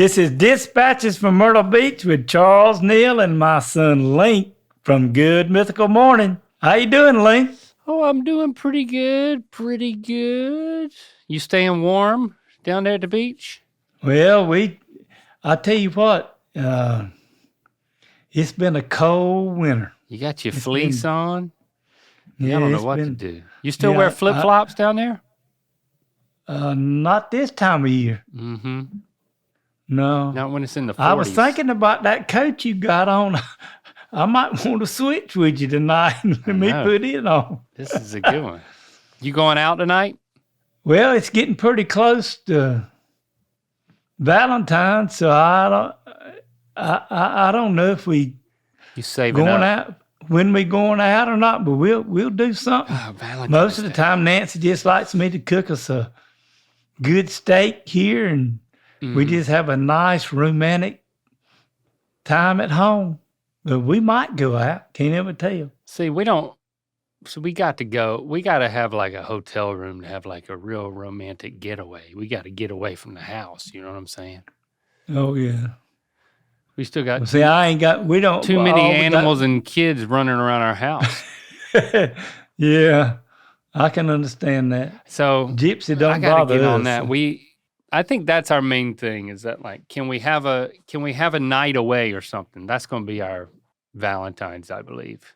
This is Dispatches from Myrtle Beach with Charles Neal and my son Link from Good Mythical Morning. How you doing, Link? Oh, I'm doing pretty good. You staying warm down there at the beach? Well, I tell you what, it's been a cold winter. You got your fleece on? Yeah, I don't know what to do. You still wear flip-flops down there? Not this time of year. Mm-hmm. No. Not when it's in the 40s. I was thinking about that coat you got on. I might want to switch with you tonight and let me put it on. This is a good one. You going out tonight? Well, it's getting pretty close to Valentine, so I don't know if we saving going up? out when we going out or not, but we'll do something. Oh, Valentine's Most of the Day. time, Nancy just likes me to cook us a good steak here, and we just have a nice romantic time at home. But we might go out. Can't ever tell. See, we don't. So we got to go. We got to have like a hotel room to have like a real romantic getaway. We got to get away from the house. You know what I'm saying? Oh yeah. We still got. See, I ain't got. We don't too many animals and kids running around our house. Yeah, I can understand that. So Gypsy don't I gotta bother get us. on that. I think that's our main thing. Is that like, can we have a night away or something? That's going to be our Valentine's, I believe.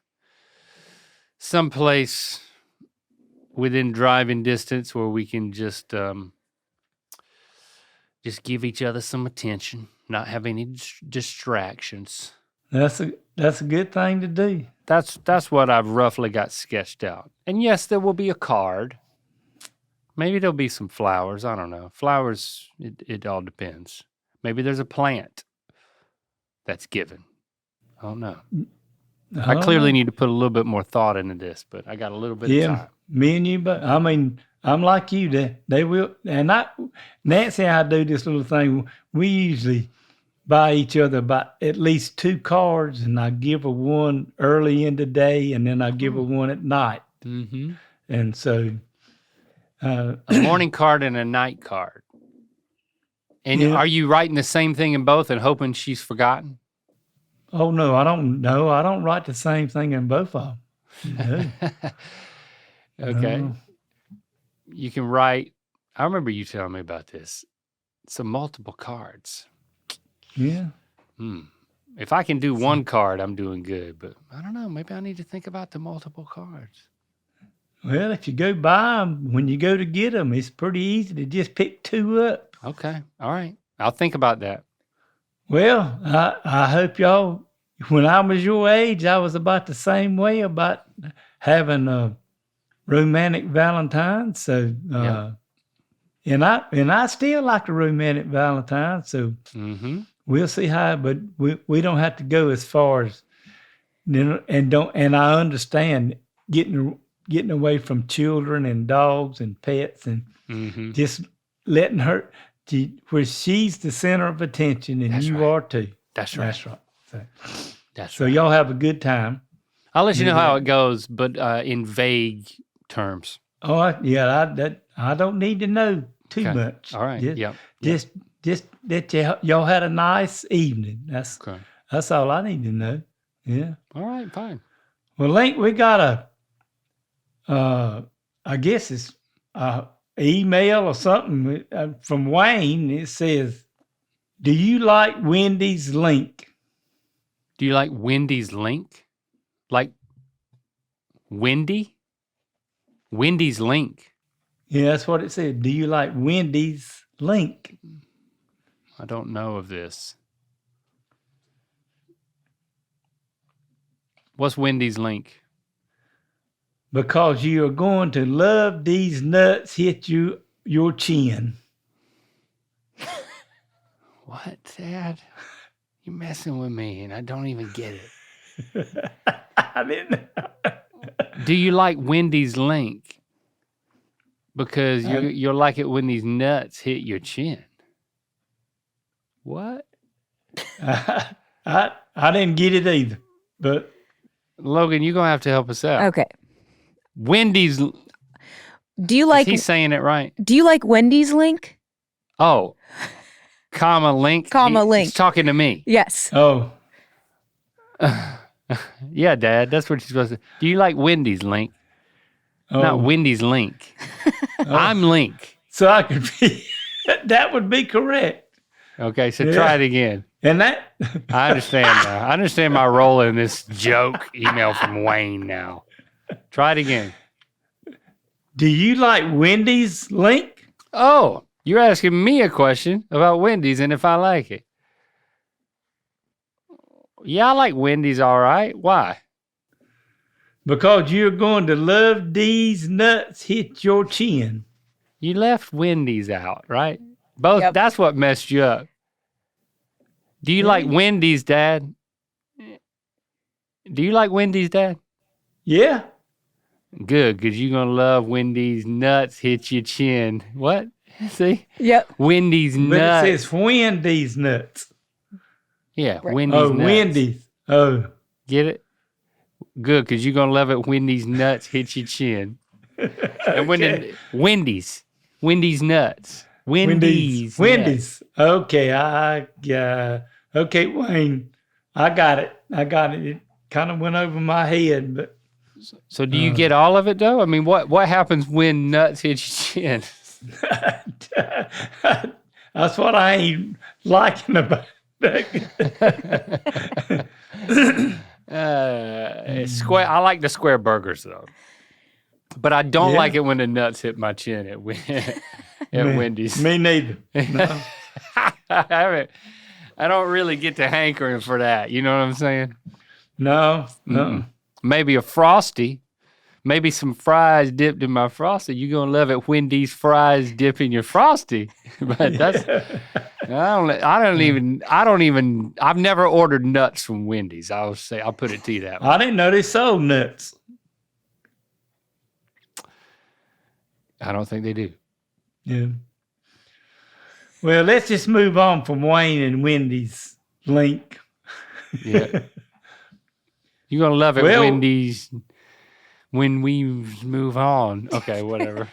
Someplace within driving distance where we can just give each other some attention, not have any distractions. That's a good thing to do. That's what I've roughly got sketched out. And yes, there will be a card. Maybe there'll be some flowers. I don't know. Flowers, it all depends. Maybe there's a plant that's given. I don't know. I clearly need to put a little bit more thought into this, but I got a little bit of time. Me and you, but I mean, I'm like you. They will, and Nancy and I do this little thing. We usually buy each other about at least 2 cards, and I give her one early in the day, and then I give her one at night. Mm-hmm. And so, a morning card and a night card. And are you writing the same thing in both and hoping she's forgotten? Oh no, I don't know. I don't write the same thing in both of them. No. Okay. No. You can write. I remember you telling me about this. Some multiple cards. Yeah. If I can do one card, I'm doing good. But I don't know. Maybe I need to think about the multiple cards. Well, if you go buy them, when you go to get them, it's pretty easy to just pick 2 up. Okay. All right. I'll think about that. Well, I hope y'all, when I was your age, I was about the same way about having a romantic Valentine. So, and I still like a romantic Valentine. So we'll see how, but we don't have to go as far as, and I understand getting away from children and dogs and pets and just letting her, where she's the center of attention and you are too. That's right. So y'all have a good time. I'll let you know how it goes, but in vague terms. Oh, I don't need to know too much. All right. Just that y'all had a nice evening. That's all I need to know. Yeah. All right. Fine. Well, Link, we got I guess it's email or something from Wayne. It says, "Do you like Wendy's link?" Do you like Wendy's link? Like Wendy? Wendy's link. Yeah, that's what it said. Do you like Wendy's link? I don't know of this. What's Wendy's link? Because you are going to love these nuts hit your chin. What, Dad? You're messing with me, and I don't even get it. I didn't. Do you like Wendy's link? Because you'll like it when these nuts hit your chin. What? I didn't get it either, but Logan, you're gonna have to help us out. Okay. Wendy's. Do you like? He's saying it right. Do you like Wendy's link? Oh, comma link. Link. He's talking to me. Yes. Oh, Yeah, Dad, that's what you're supposed to. Do you like Wendy's link? oh. Not Wendy's link. I'm Link. So I could be, that would be correct. Okay, so Yeah. try it again. And that, I understand now. I understand my role in this joke email from Wayne now. Try it again. do you like Wendy's link? Oh, you're asking me a question about Wendy's and if I like it. Yeah, I like Wendy's all right. Why? Because you're going to love these nuts hit your chin. You left Wendy's out, right? Both. Yep. That's what messed you up. Do you like Wendy's, Dad? Do you like Wendy's, Dad? Yeah. Good, because you're going to love Wendy's nuts hit your chin. What? See? Yep. Wendy's But nuts. it says Wendy's nuts. Yeah, Right. Wendy's Oh, nuts. Wendy's. Oh. Get it? Good, because you're going to love it. Wendy's nuts hit your chin. And when Okay. Wendy's nuts. Wendy's. Wendy's. Okay, okay, Wayne. I got it. It kind of went over my head, but So do you get all of it though? I mean, what happens when nuts hit your chin? that's what I ain't liking about it. Square. I like the square burgers though, but I don't Yeah. like it when the nuts hit my chin at Wendy's. Me neither. No. I don't really get to hankering for that. You know what I'm saying? No. Maybe a Frosty, maybe some fries dipped in my Frosty. You're gonna love it. Wendy's fries dip in your Frosty, but that's. I've never ordered nuts from Wendy's. I'll put it to you that way. I didn't know they sold nuts. I don't think they do. Yeah. Well, let's just move on from Wayne and Wendy's link. Yeah. You're going to love it, Well- Wendy's, when we move on. Okay, whatever.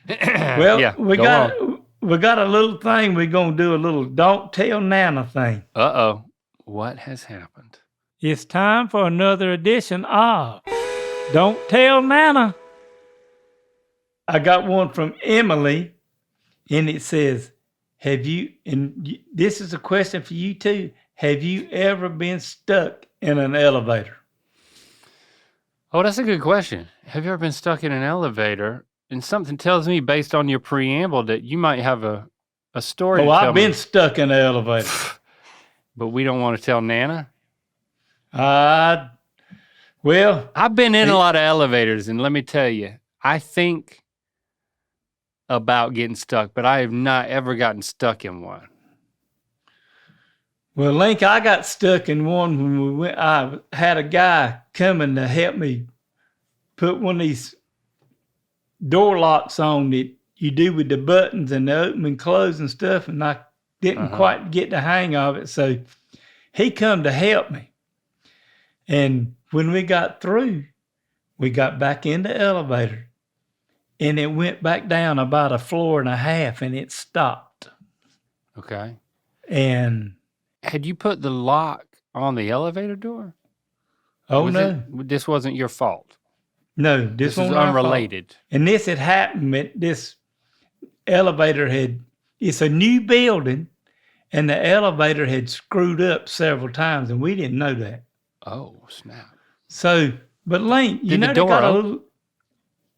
Well, yeah, we go got on. we got a little thing. We're gonna do a little don't tell Nana thing. Uh-oh. What has happened? It's time for another edition of Don't Tell Nana. I got one from Emily, and it says, have you, this is a question for you too, have you ever been stuck in an elevator? Oh, that's a good question. Have you ever been stuck in an elevator? And something tells me, based on your preamble, that you might have a story to tell I've been me. stuck in an elevator. But we don't want to tell Nana? Well, I've been in a lot of elevators, and let me tell you, I think about getting stuck, but I have not ever gotten stuck in one. Well, Link, I got stuck in one when we went. I had a guy coming to help me put one of these door locks on that you do with the buttons and the open and close and stuff, and I didn't quite get the hang of it. So he come to help me. And when we got through, we got back in the elevator, and it went back down about a floor and a half, and it stopped. Okay. And Had you put the lock on the elevator door? this Wasn't your fault. no, This is wasn't our fault. unrelated. And this had happened. This elevator it's a new building, and the elevator had screwed up several times, and we didn't know that. Oh, snap. So, but Link, you Did know the they door got a open?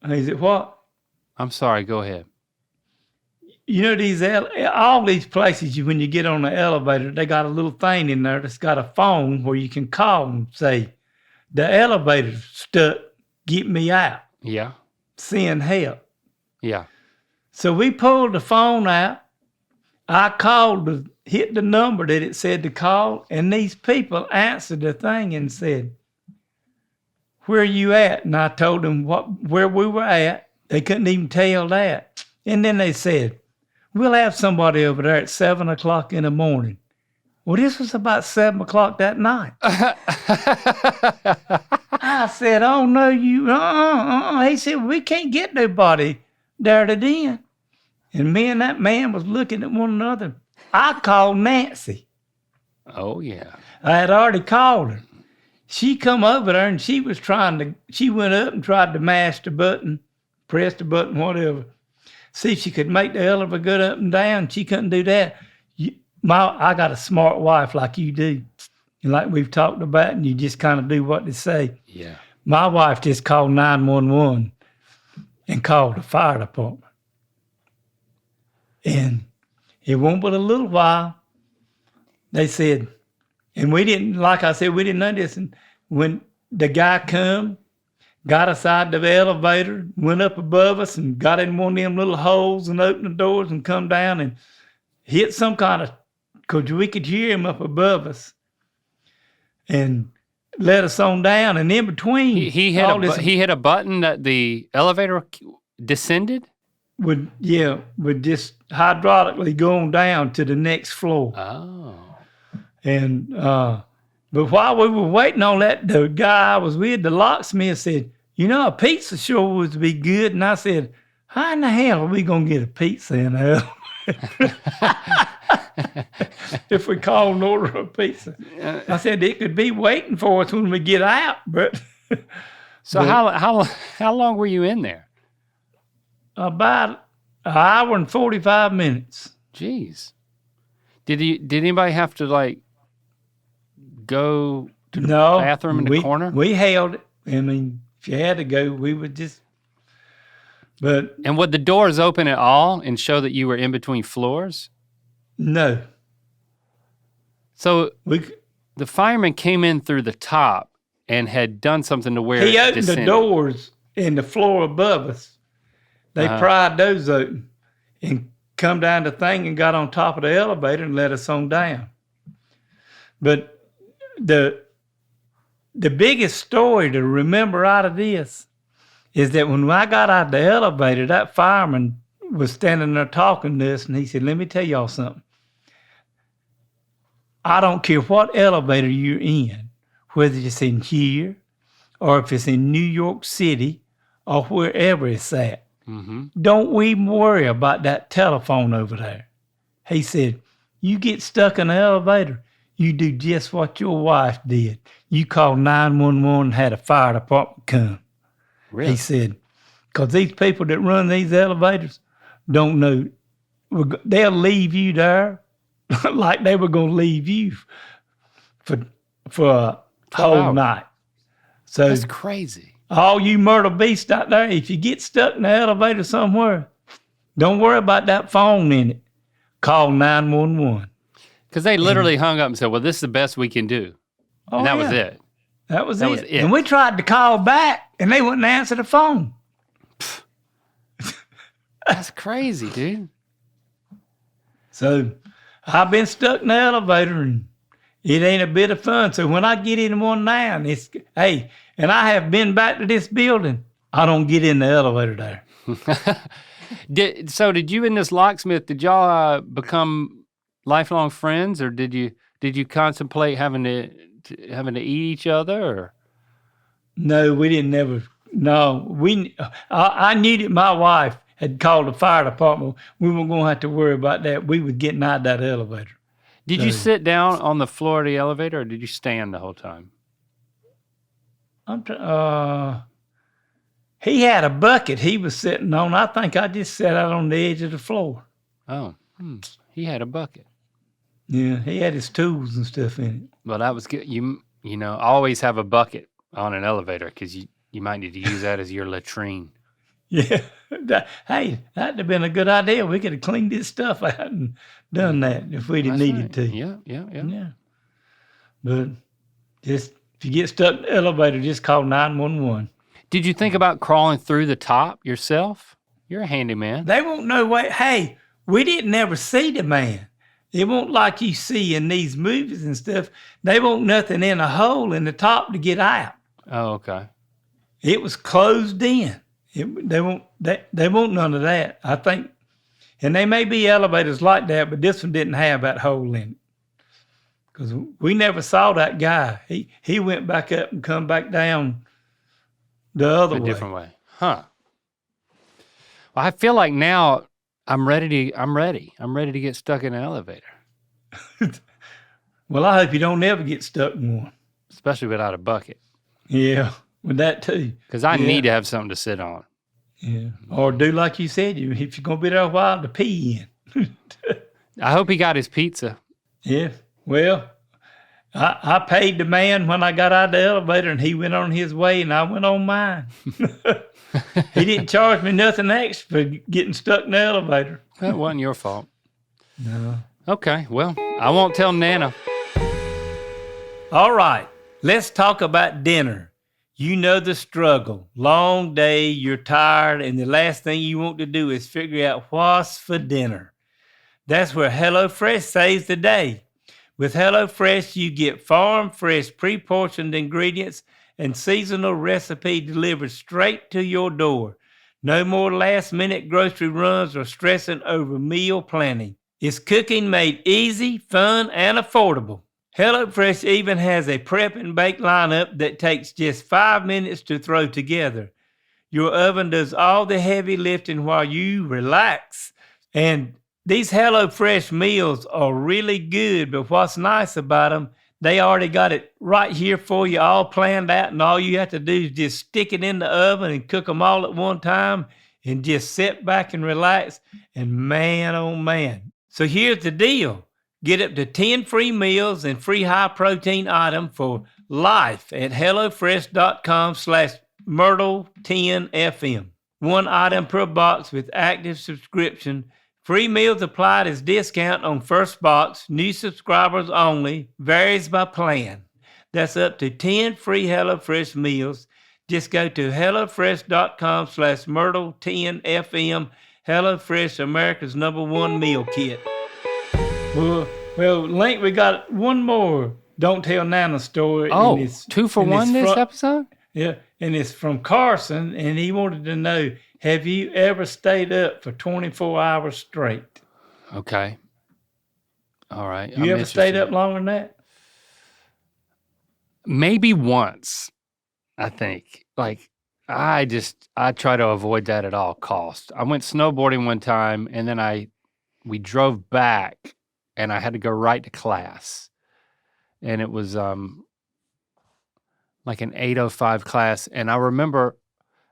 little. Is it what? I'm sorry. Go ahead. You know all these places. When you get on the elevator, they got a little thing in there that's got a phone where you can call and say, "The elevator's stuck. Get me out. Yeah. Send help." Yeah. So we pulled the phone out. I called, hit the number that it said to call, and these people answered the thing and said, "Where are you at?" And I told them where we were at. They couldn't even tell that. And then they said, "We'll have somebody over there at 7 o'clock in the morning." Well, this was about 7 o'clock that night. I said, "Oh, no, you, He said, "We can't get nobody there at the den. And me and that man was looking at one another. I called Nancy. Oh, yeah. I had already called her. She come over there and she went up and tried to mash the button, press the button, whatever. See if she could make the elevator go up and down. She couldn't do that. I got a smart wife like you do. And like we've talked about, and you just kind of do what they say. Yeah. My wife just called 911 and called the fire department. And it won't but a little while. They said, and we didn't, like I said, we didn't know this. And when the guy come, got us out of the elevator, went up above us and got in one of them little holes and opened the doors and come down and hit some kind of, because we could hear him up above us, and let us on down. And in between, he hit a button that the elevator descended? Would just hydraulically go on down to the next floor. Oh. And but while we were waiting on that, the guy I was with, the locksmith, said, a pizza sure would be good. And I said, how in the hell are we going to get a pizza in the if we call and order a pizza? I said, it could be waiting for us when we get out. But so how long were you in there? About an hour and 45 minutes. Jeez. Did anybody have to go to the bathroom in the corner? We held it. I mean, if you had to go, we would just. And would the doors open at all and show that you were in between floors? No. So the fireman came in through the top and had done something to where he opened the doors in the floor above us. They pried those open and come down the thing and got on top of the elevator and let us on down. But the biggest story to remember out of this is that when I got out of the elevator, that fireman was standing there talking to us, and he said, let me tell y'all something. I don't care what elevator you're in, whether it's in here or if it's in New York City or wherever it's at. Mm-hmm. Don't even worry about that telephone over there. He said, you get stuck in the elevator, you do just what your wife did. You call 911 and had a fire department come. Really? He said, because these people that run these elevators don't know. They'll leave you there like they were going to leave you for a whole night. So that's crazy. All you Myrtle Beach out there, if you get stuck in the elevator somewhere, don't worry about that phone in it. Call 911. Because they literally hung up and said, well, this is the best we can do. And that was it. That was it. And we tried to call back, and they wouldn't answer the phone. That's crazy, dude. So I've been stuck in the elevator, and it ain't a bit of fun. So when I get in one now, and I have been back to this building, I don't get in the elevator there. Did you and this locksmith, did y'all become lifelong friends, or did you contemplate having to eat each other? Or? No, we didn't ever. No, I knew that my wife had called the fire department. We weren't going to have to worry about that. We was getting out of that elevator. Did you sit down on the floor of the elevator, or did you stand the whole time? He had a bucket he was sitting on. I think I just sat out on the edge of the floor. Oh, he had a bucket. Yeah, he had his tools and stuff in it. Well, that was good. You always have a bucket on an elevator because you might need to use that as your latrine. Yeah. Hey, that'd have been a good idea. We could have cleaned this stuff out and done that if we'd have needed to. Yeah. But just if you get stuck in the elevator, just call 911. Did you think about crawling through the top yourself? You're a handyman. They won't know what. Hey, we didn't ever see the man. It won't like you see in these movies and stuff. They won't nothing in a hole in the top to get out. Oh, okay. It was closed in. They won't none of that. I think, and they may be elevators like that, but this one didn't have that hole in it. Because we never saw that guy. He went back up and come back down the other way. A different way. Huh. I feel like now I'm ready. I'm ready to get stuck in an elevator, Well, I hope you don't ever get stuck in one. especially without a bucket, Yeah, with that too. because I Yeah. need to have something to sit on. Yeah. Or do like you said, if you're going to be there a while, to pee in. I hope he got his pizza. Yeah. Well, I paid the man when I got out of the elevator, and he went on his way, and I went on mine. He didn't charge me nothing extra for getting stuck in the elevator. That wasn't your fault. No. Okay, well, I won't tell Nana. All right, let's talk about dinner. You know the struggle. Long day, you're tired, and the last thing you want to do is figure out what's for dinner. That's where HelloFresh saves the day. With HelloFresh, you get farm-fresh, pre-portioned ingredients and seasonal recipe delivered straight to your door. No more last-minute grocery runs or stressing over meal planning. It's cooking made easy, fun, and affordable. HelloFresh even has a prep and bake lineup that takes just 5 minutes to throw together. Your oven does all the heavy lifting while you relax. And these HelloFresh meals are really good, but what's nice about them, they already got it right here for you, all planned out, and all you have to do is just stick it in the oven and cook them all at one time and just sit back and relax. And man, oh man. So here's the deal. Get up to 10 free meals and free high-protein item for life at HelloFresh.com/Myrtle10FM. One item per box with active subscription. Free meals applied as discount on first box. New subscribers only. Varies by plan. That's up to 10 free HelloFresh meals. Just go to HelloFresh.com/Myrtle10FM. HelloFresh, America's #1 meal kit. Well, Link, we got one more Don't Tell Nana story. Oh, and it's, 2 for and 1 it's this episode? Yeah, and it's from Carson, and he wanted to know, have you ever stayed up for 24 hours straight? Okay. All right. You ever stayed up longer than that? Maybe once, I think. Like, I try to avoid that at all costs. I went snowboarding one time, and then we drove back, and I had to go right to class. And it was like an 8:05 class. And I remember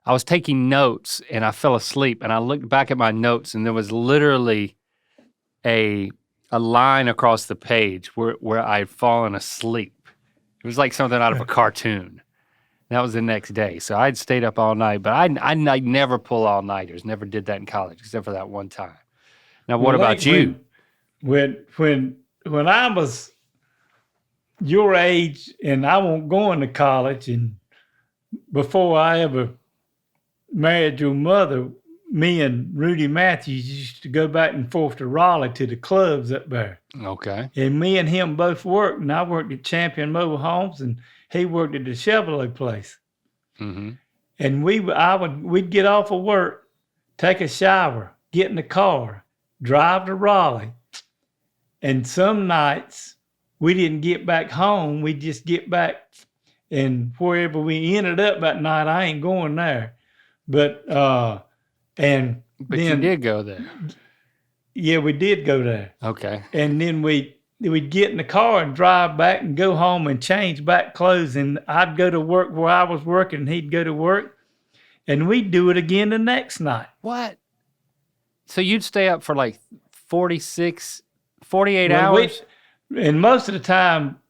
I was taking notes, and I fell asleep. And I looked back at my notes, and there was literally a line across the page where I'd fallen asleep. It was like something out of a cartoon. That was the next day. So I'd stayed up all night, but I never pull all-nighters. Never did that in college, except for that one time. Now, what about you? When I was your age, and I wasn't going to college, and before I ever married your mother, me and Rudy Matthews used to go back and forth to Raleigh to the clubs up there. Okay. And me and him both worked, and I worked at Champion Mobile Homes, and he worked at the Chevrolet place. Mm-hmm. And we'd get off of work, take a shower, get in the car, drive to Raleigh. And some nights we didn't get back home. We just get back, and wherever we ended up that night, I ain't going there. But then, you did go there. Yeah, we did go there. Okay. And then we'd get in the car and drive back and go home and change back clothes. And I'd go to work where I was working, and he'd go to work. And we'd do it again the next night. What? So you'd stay up for like 48 hours? And most of the time,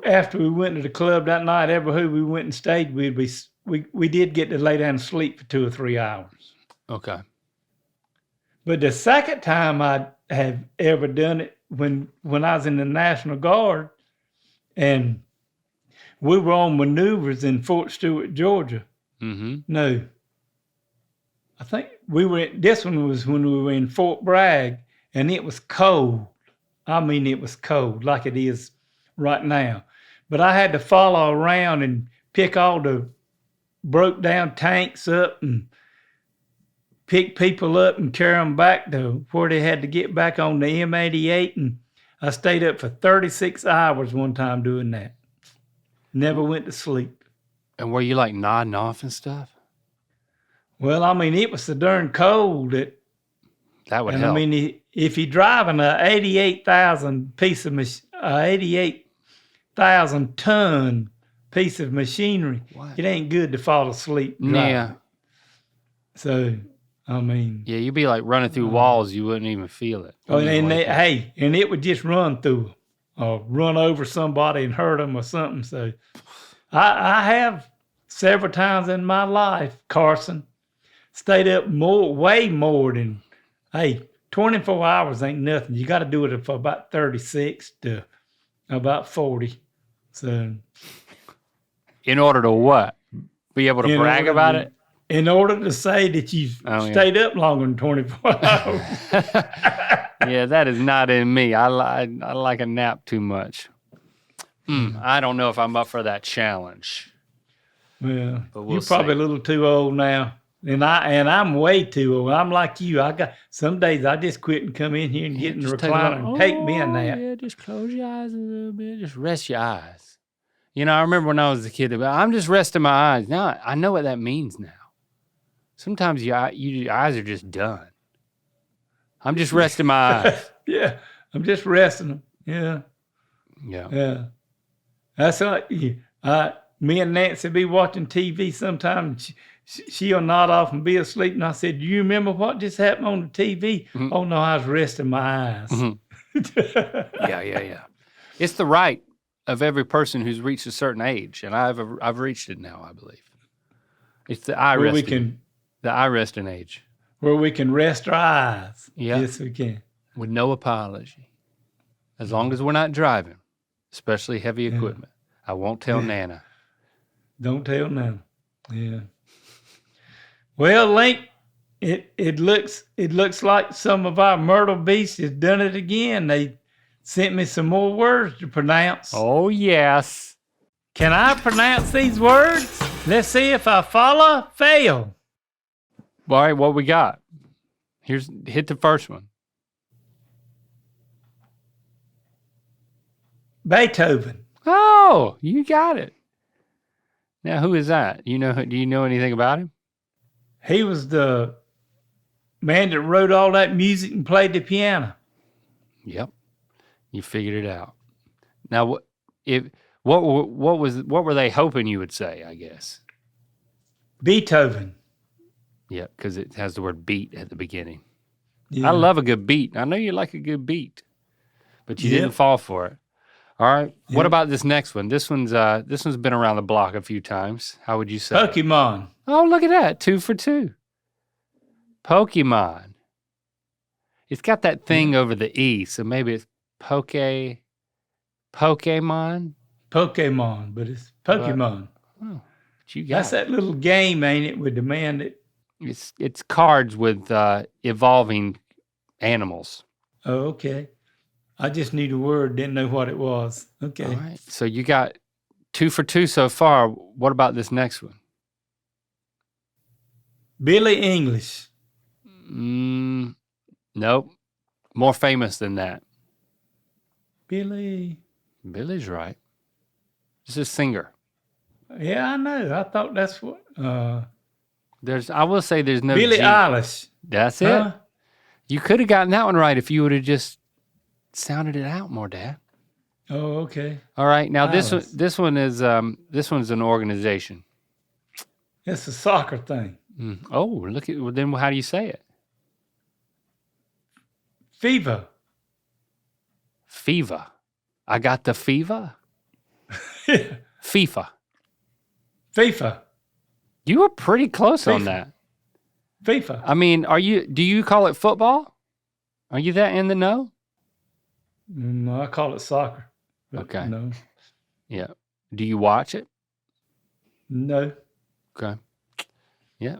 after we went to the club that night, who we went and stayed with, we did get to lay down and sleep for 2 or 3 hours. Okay. But the second time I have ever done it, when I was in the National Guard, and we were on maneuvers in Fort Stewart, Georgia. Mm-hmm. No, I think this one was when we were in Fort Bragg, and it was cold. I mean, it was cold like it is right now. But I had to follow around and pick all the broke down tanks up and pick people up and carry them back to where they had to get back on the M88. And I stayed up for 36 hours one time doing that. Never went to sleep. And were you like nodding off and stuff? Well, I mean, it was so darn cold that, That would and help. I mean, if you're driving a 88,000 ton piece of machinery, What? it ain't good to fall asleep driving. Yeah. So, I mean, Yeah, you'd be like running through walls. You wouldn't even feel it. oh, Wouldn't even and wake up. hey, and it would just run through them or run over somebody and hurt them or something. So, I have several times in my life, Carson, stayed up way more than, hey, 24 hours ain't nothing. You got to do it for about 36 to about 40. So, In order to what? Be able to in brag order about to- it? in order to say that you've Oh, yeah. stayed up longer than 24 hours. Yeah, that is not in me. I like a nap too much. I don't know if I'm up for that challenge. Well, But we'll you're probably see. a little too old now. And I'm way too old. I'm like you. I got some days I just quit and come in here and get in the Just take a recliner little- and take me a nap. Yeah, just close your eyes a little bit. Just rest your eyes. You know, I remember when I was a kid, I'm just resting my eyes. Now I know what that means now. Sometimes your eyes are just done. I'm just resting my eyes. Yeah, I'm just resting them. Yeah, Yeah. yeah. That's like me and Nancy be watching TV sometimes. She'll nod off and be asleep. And I said, "Do you remember what just happened on the TV?" Mhm. Oh no, I was resting my eyes. Mhm. Yeah. It's the right of every person who's reached a certain age, and I've reached it now, I believe. It's the eye where we resting, the eye resting age, can rest our eyes. Yeah. Yes, we can. with no apology, as long as we're not driving, especially heavy equipment. I won't tell Nana. Don't tell none. Yeah. Well, Link, it looks like some of our Myrtle Beach has done it again. They sent me some more words to pronounce. Oh yes. Can I pronounce these words? Let's see if I fail. All right, what we got? Hit the first one. Beethoven. Oh, you got it. Now, who is that? Do you know anything about him? He was the man that wrote all that music and played the piano. Yep, you figured it out. Now, what were they hoping you would say? I guess. Beethoven. Yeah, because it has the word beat at the beginning. Yeah. I love a good beat. I know you like a good beat, but you didn't Yep. fall for it. All right. What Yep. about this next one? This one's been around the block a few times. How would you say? Pokemon. Oh, look at that. 2 for 2. Pokemon. It's got that thing over the E, so maybe it's Pokemon. Pokemon, but it's Pokemon. Oh, but you got That's it. that little game, ain't it, with the man that. It's cards with evolving animals. Oh, okay. I just knew the word, didn't know what it was. Okay. All right. So you got 2 for 2 so far. What about this next one? Billy English. Nope. More famous than that. Billy. Billy's right. This is a singer. Yeah, I know. I thought that's what. I will say there's no Billie G. Eilish. That's it. Huh? You could have gotten that one right if you would have just sounded it out more, Dad. Oh, okay. All right. Now Eilish. this one's an organization. It's a soccer thing. Oh, look at then how do you say it? FIFA. FIFA. I got the fever. FIFA. FIFA. You were pretty close on FIFA. that. FIFA. I mean, do you call it football? Are you that in the know? No, I call it soccer. But Okay. No. Yeah. Do you watch it? No. Okay. Yeah.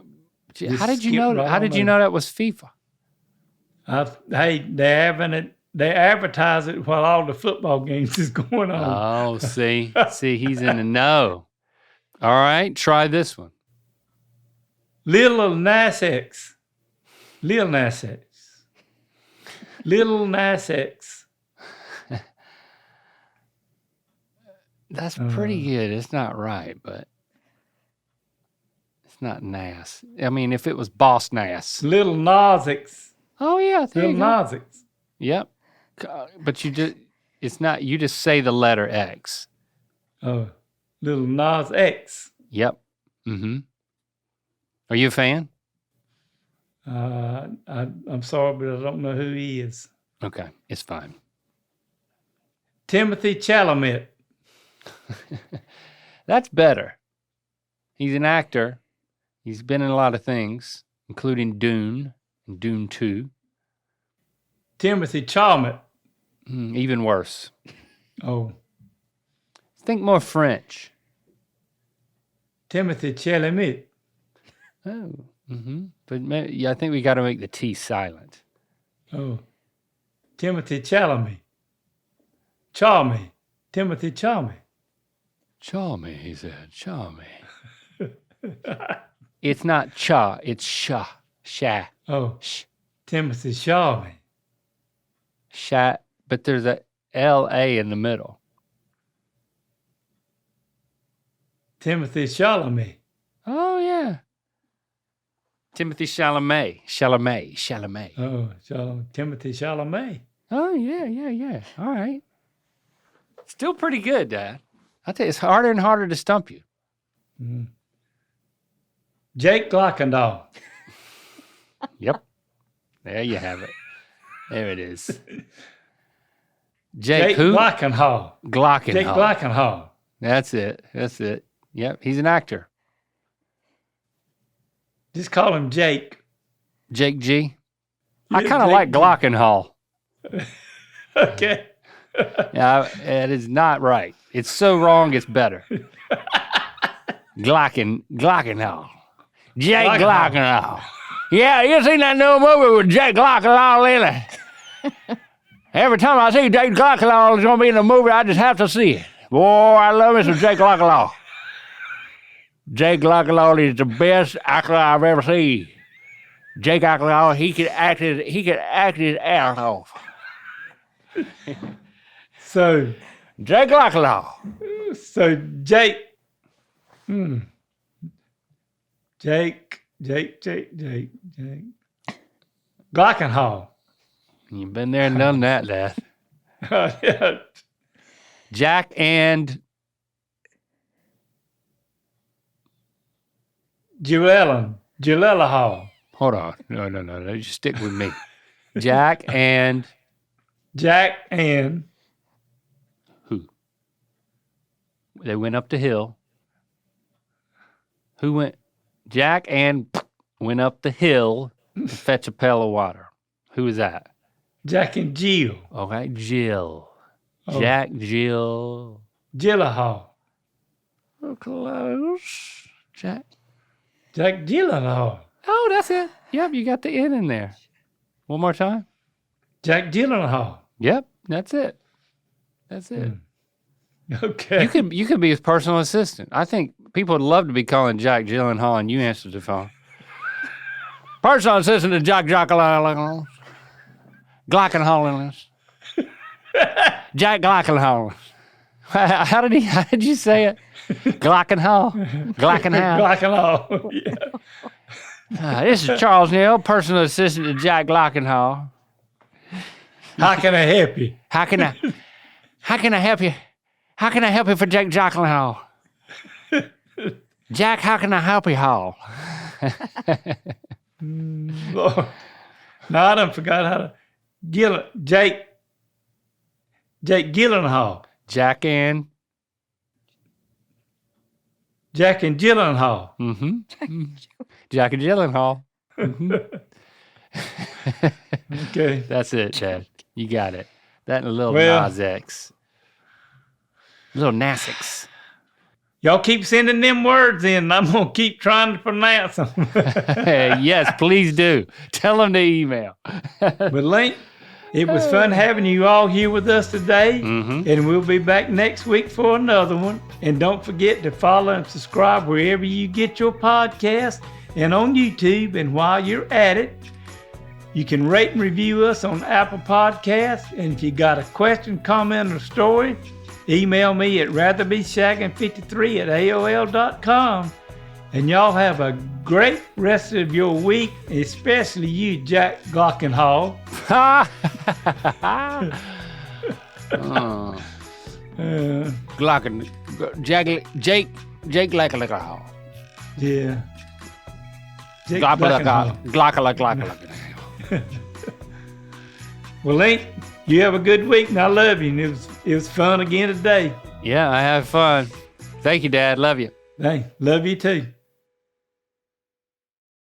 Just How did you skip know? right How on did you over. know that was FIFA? Hey, they advertise it while all the football games is going on. Oh, see, he's in the know. All right, try this one. Little Nas X. Lil Nas X. Little Nas X. That's pretty good. It's not right, but It's not Nass. I mean, if it was Boss Nass. Little Nas-X. Oh, yeah. There Little you go. Nas-X. Yep. But it's not, you just say the letter X. Oh, Little Nas-X. Yep. Mm-hmm. Are you a fan? I'm sorry, but I don't know who he is. Okay. It's fine. Timothy Chalamet. That's better. He's an actor. He's been in a lot of things, including Dune and Dune 2. Timothy Chalamet. Even worse. Oh. Think more French. Timothy Chalamet. Oh. Mm-hmm. But I think we got to make the T silent. Oh. Timothy Chalamet. Chalmy. Timothy Chalmy. Chalmy, he said. Chalmy. It's not cha, it's sha. Sha. Oh. Sh. Timothy Chalmy. Sha. But there's a L-A in the middle. Timothy Chalamet. Oh, yeah. Timothy Chalamet. Chalamet. Oh, Timothy Chalamet. Oh, yeah. All right. Still pretty good, Dad. I tell you, it's harder and harder to stump you. Mm. Jake Glockendahl. Yep. There you have it. There it is. Jake who? Glockendahl. Glockendahl. Jake Glockendahl. That's it. Yep, he's an actor. Just call him Jake. Jake G. I Yeah, kind of Jake like G. Glockendahl. Okay. Yeah, it is not right. It's so wrong, it's better. Glockendahl. Jake Glockendahl. Yeah, you seen that new movie with Jake Glockendahl in it? Every time I see Jake Glockendahl is going to be in the movie, I just have to see it. Boy, I love me some Jake Glockendahl. Jake Glockendahl is the best actor I've ever seen. Jake Glockendahl, he could act his ass off. So Jake Glockendahl. Jake. Jake. Glockendahl. You've been there and done that, Dad. Yeah. Jack and Julella Hall. hold on. No. Just stick with me. Jack and who? They went up the hill. Who went? Jack and went up the hill to fetch a pail of water. Who was that? Jack and Jill. Okay, Jill. Oh. Jack, Jill. Gyllenhaal. Oh, close. Jack. Jack Gyllenhaal. Oh, that's it. Yep, you got the N in there. One more time. Jack Gyllenhaal. Yep, that's it. That's it. Okay. You could be his personal assistant. I think people would love to be calling Jack Gyllenhaal and you answer the phone. Personal assistant to Jack Glockenhaal. Jack Glockenhaal. How did you say it? Glockenhaal. Glockenhaal. Yeah. This is Charles Neal, personal assistant to Jack Glockenhaal. How can I help you? How can I help you? How can I help you for Jack Glockenhaal? Jack, how can I help you, Hall? Lord. No, I done forgot how to. Jake Gyllenhaal. Jack and Gyllenhaal. Mm-hmm. Jack and Gyllenhaal. Mm-hmm. Okay. That's it, Chad. You got it. That and a little Well- Nas X. Little Nasix. Y'all keep sending them words in, and I'm going to keep trying to pronounce them. Yes, please do. Tell them to email. But Link, it was fun having you all here with us today. Mm-hmm. And we'll be back next week for another one. And don't forget to follow and subscribe wherever you get your podcast and on YouTube. And while you're at it, you can rate and review us on Apple Podcasts. And if you got a question, comment, or story, email me at ratherbyshagin53@aol.com. And y'all have a great rest of your week, especially you, Jack Glockenhall. Jake Glockenhall. Yeah. Jake Glockenhall. Well, Link, you have a good week, and I love you. And it was fun again today. Yeah, I had fun. Thank you, Dad. Love you. Hey, love you too.